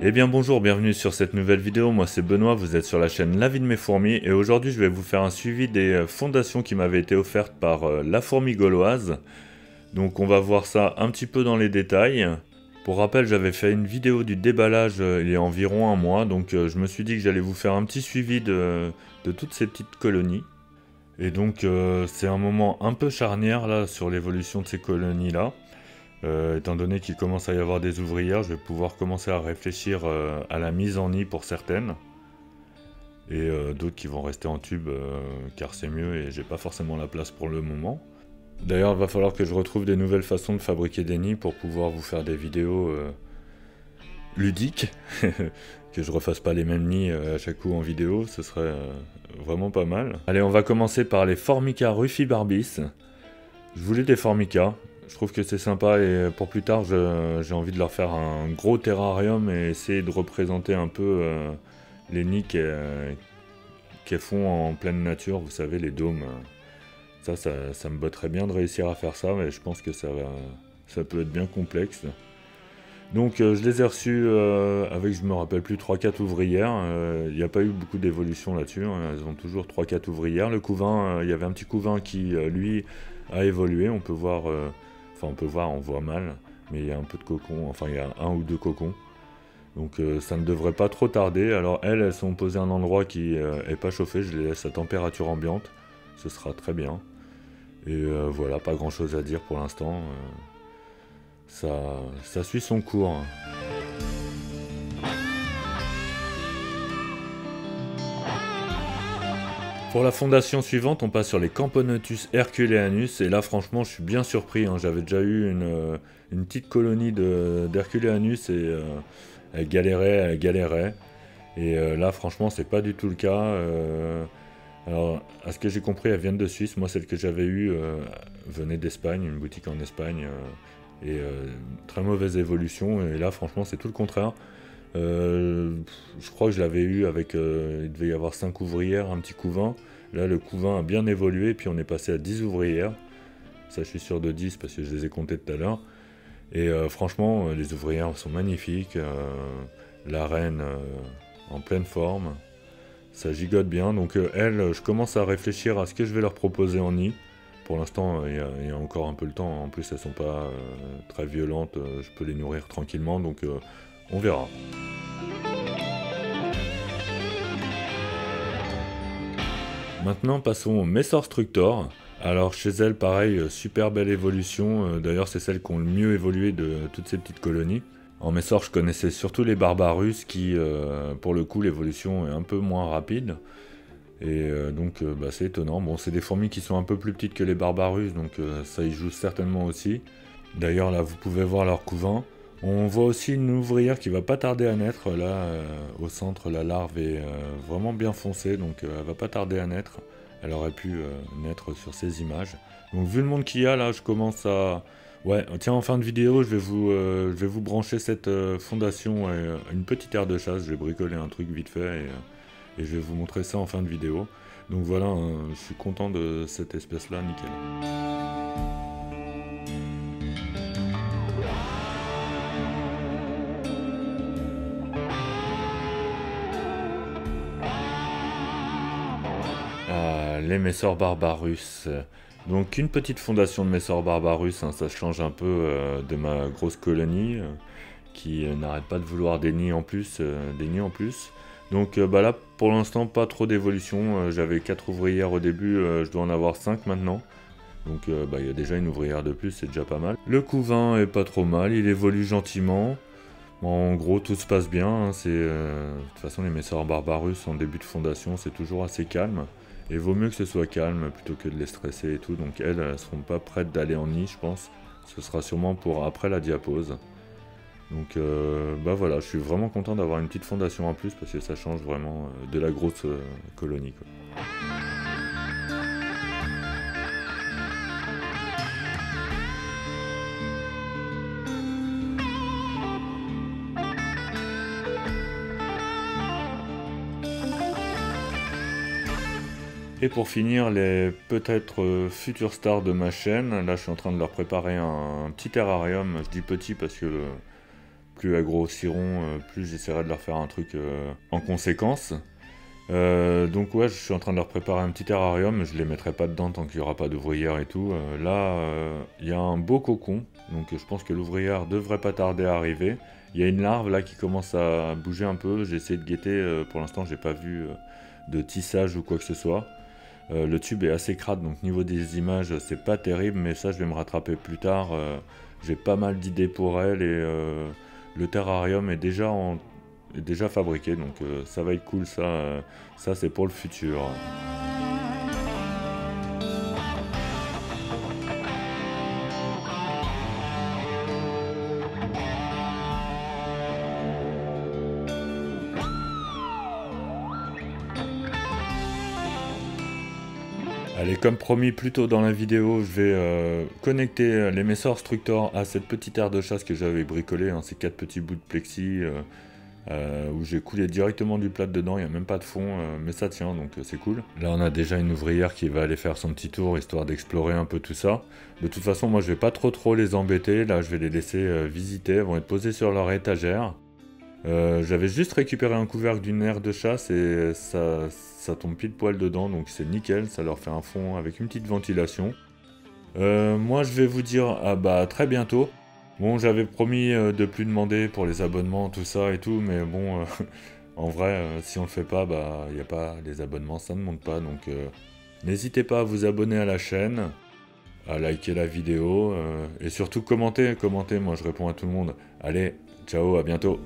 Eh bien bonjour, bienvenue sur cette nouvelle vidéo, moi c'est Benoît, vous êtes sur la chaîne La Vie de mes fourmis et aujourd'hui je vais vous faire un suivi des fondations qui m'avaient été offertes par la fourmi gauloise. Donc on va voir ça un petit peu dans les détails. Pour rappel, j'avais fait une vidéo du déballage il y a environ un mois, donc je me suis dit que j'allais vous faire un petit suivi de toutes ces petites colonies. Et donc c'est un moment un peu charnière là sur l'évolution de ces colonies là. Étant donné qu'il commence à y avoir des ouvrières, je vais pouvoir commencer à réfléchir à la mise en nid pour certaines. Et d'autres qui vont rester en tube car c'est mieux et j'ai pas forcément la place pour le moment. D'ailleurs, il va falloir que je retrouve des nouvelles façons de fabriquer des nids pour pouvoir vous faire des vidéos ludiques. Que je refasse pas les mêmes nids à chaque coup en vidéo, ce serait vraiment pas mal. Allez, on va commencer par les Formica rufibarbis. Je voulais des Formica. Je trouve que c'est sympa et pour plus tard j'ai envie de leur faire un gros terrarium et essayer de représenter un peu les nids qu'elles font en pleine nature, vous savez, les dômes. Ça me botterait bien de réussir à faire ça, mais je pense que ça peut être bien complexe. Donc je les ai reçus avec, je me rappelle plus, 3-4 ouvrières. Il n'y a pas eu beaucoup d'évolution là-dessus, hein. Elles ont toujours 3-4 ouvrières. Le couvain, il y avait un petit couvain qui, lui, a évolué. On peut voir... on voit mal, mais il y a un peu de cocon, enfin il y a 1 ou 2 cocons. Donc ça ne devrait pas trop tarder. Alors elles sont posées à un endroit qui est pas chauffé, je les laisse à température ambiante. Ce sera très bien. Et voilà, pas grand chose à dire pour l'instant. Ça suit son cours. Pour la fondation suivante, on passe sur les Camponotus herculeanus, et là franchement je suis bien surpris, hein. J'avais déjà eu une petite colonie d'herculeanus et elle galérait, et là franchement c'est pas du tout le cas. Alors à ce que j'ai compris, elles viennent de Suisse, moi celle que j'avais eue venait d'Espagne, une boutique en Espagne, et très mauvaise évolution, et là franchement c'est tout le contraire. Je crois que je l'avais eu avec, il devait y avoir 5 ouvrières, un petit couvain. Là le couvain a bien évolué, puis on est passé à 10 ouvrières. Ça je suis sûr de 10 parce que je les ai comptées tout à l'heure. Et franchement les ouvrières sont magnifiques. La reine en pleine forme. Ça gigote bien. Donc elles, je commence à réfléchir à ce que je vais leur proposer en nid. Pour l'instant il y a encore un peu le temps. En plus elles sont pas très violentes. Je peux les nourrir tranquillement. Donc on verra. Maintenant passons au Messor Structor. Alors chez elle pareil, super belle évolution. D'ailleurs c'est celle qui ont le mieux évolué de toutes ces petites colonies. En Messor je connaissais surtout les Barbarus qui pour le coup l'évolution est un peu moins rapide. Et donc c'est étonnant. Bon, c'est des fourmis qui sont un peu plus petites que les Barbarus, donc ça y joue certainement aussi. D'ailleurs là vous pouvez voir leur couvain. On voit aussi une ouvrière qui va pas tarder à naître, là au centre la larve est vraiment bien foncée, donc elle va pas tarder à naître. Elle aurait pu naître sur ces images. Donc vu le monde qu'il y a là, je commence à... Ouais, tiens, en fin de vidéo, je vais vous brancher cette fondation à une petite aire de chasse. Je vais bricoler un truc vite fait et je vais vous montrer ça en fin de vidéo. Donc voilà, je suis content de cette espèce là, nickel. Les Messor Barbarus. Donc une petite fondation de Messor Barbarus, hein, ça change un peu de ma grosse colonie qui n'arrête pas de vouloir des nids en plus. Donc là pour l'instant pas trop d'évolution. J'avais 4 ouvrières au début, je dois en avoir 5 maintenant. Donc il y a déjà une ouvrière de plus, c'est déjà pas mal. Le couvain est pas trop mal, il évolue gentiment. En gros tout se passe bien, hein, de toute façon les Messor Barbarus en début de fondation c'est toujours assez calme. Et vaut mieux que ce soit calme plutôt que de les stresser et tout. Donc elles seront pas prêtes d'aller en nid je pense. Ce sera sûrement pour après la diapose. Donc voilà, je suis vraiment content d'avoir une petite fondation en plus parce que ça change vraiment de la grosse colonie, quoi. Et pour finir, les peut-être futures stars de ma chaîne, là je suis en train de leur préparer un petit terrarium. Je dis petit parce que plus elles grossiront, plus j'essaierai de leur faire un truc en conséquence. Donc ouais, je suis en train de leur préparer un petit terrarium, je les mettrai pas dedans tant qu'il n'y aura pas d'ouvrière et tout. Là, il y a un beau cocon, donc je pense que l'ouvrière devrait pas tarder à arriver. Il y a une larve là qui commence à bouger un peu, j'ai essayé de guetter, pour l'instant j'ai pas vu de tissage ou quoi que ce soit. Le tube est assez crade, donc niveau des images c'est pas terrible, mais ça je vais me rattraper plus tard. J'ai pas mal d'idées pour elle et le terrarium est déjà fabriqué, donc ça va être cool, ça c'est pour le futur. Allez, comme promis plus tôt dans la vidéo, je vais connecter l'émisseur Structor à cette petite aire de chasse que j'avais bricolée, hein, ces 4 petits bouts de plexi où j'ai coulé directement du plat dedans, il n'y a même pas de fond, mais ça tient, donc c'est cool. Là on a déjà une ouvrière qui va aller faire son petit tour, histoire d'explorer un peu tout ça. De toute façon, moi je vais pas trop les embêter, là je vais les laisser visiter, elles vont être posées sur leur étagère. J'avais juste récupéré un couvercle d'une aire de chasse et ça tombe pile poil dedans, donc c'est nickel, ça leur fait un fond avec une petite ventilation. Moi je vais vous dire à très bientôt. Bon, j'avais promis de plus demander pour les abonnements, tout ça et tout, mais bon, en vrai, si on le fait pas, y a pas les abonnements, ça ne monte pas, donc n'hésitez pas à vous abonner à la chaîne, à liker la vidéo, et surtout commenter, moi je réponds à tout le monde. Allez, ciao, à bientôt.